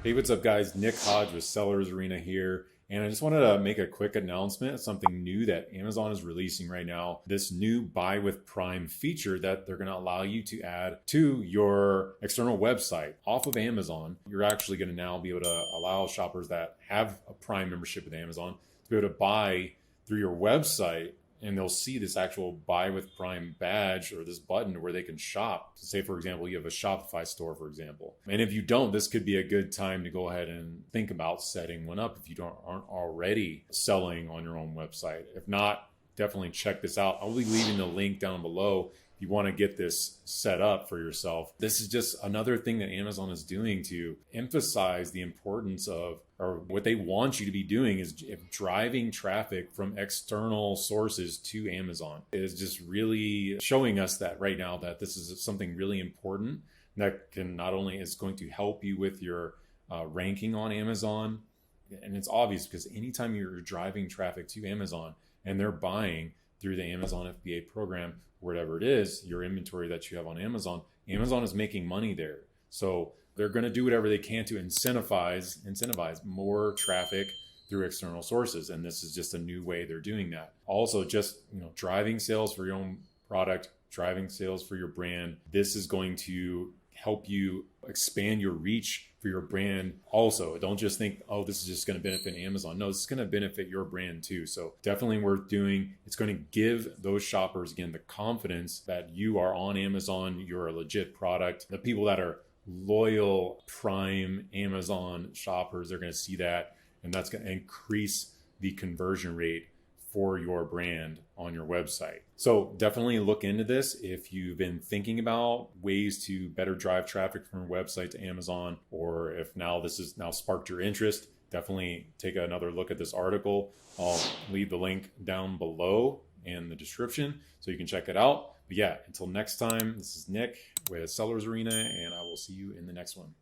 Hey, what's up, guys? Nick Hodge with Sellers Arena here. And I just wanted to make a quick announcement, something new that Amazon is releasing right now. This new Buy with Prime feature that they're going to allow you to add to your external website off of Amazon. You're actually going to now be able to allow shoppers that have a Prime membership with Amazon to be able to buy through your website, and they'll see this actual Buy with Prime badge or this button where they can shop. So say, for example, you have a Shopify store, for example. And if you don't, this could be a good time to go ahead and think about setting one up if you aren't already selling on your own website. If not, definitely check this out. I'll be leaving the link down below if you want to get this set up for yourself. This is just another thing that Amazon is doing to emphasize the importance of, or what they want you to be doing is driving traffic from external sources to Amazon. It is just really showing us that right now that this is something really important that can not only is going to help you with your ranking on Amazon, and it's obvious because anytime you're driving traffic to Amazon and they're buying through the Amazon FBA program, whatever it is, your inventory that you have on Amazon, Amazon is making money there. So they're going to do whatever they can to incentivize more traffic through external sources. And this is just a new way they're doing that. Also, just driving sales for your own product, driving sales for your brand. This is going to help you expand your reach for your brand. Also, don't just think, oh, this is just going to benefit Amazon. No, this is going to benefit your brand too. So definitely worth doing. It's going to give those shoppers, again, the confidence that you are on Amazon, you're a legit product. The people that are loyal Prime Amazon shoppers, they're going to see that, and that's going to increase the conversion rate for your brand on your website. So definitely look into this if you've been thinking about ways to better drive traffic from your website to Amazon, or if now this has now sparked your interest. Definitely take another look at this article. I'll leave the link down below in the description so you can check it out. But yeah, until next time, this is Nick with Sellers Arena, and I will see you in the next one.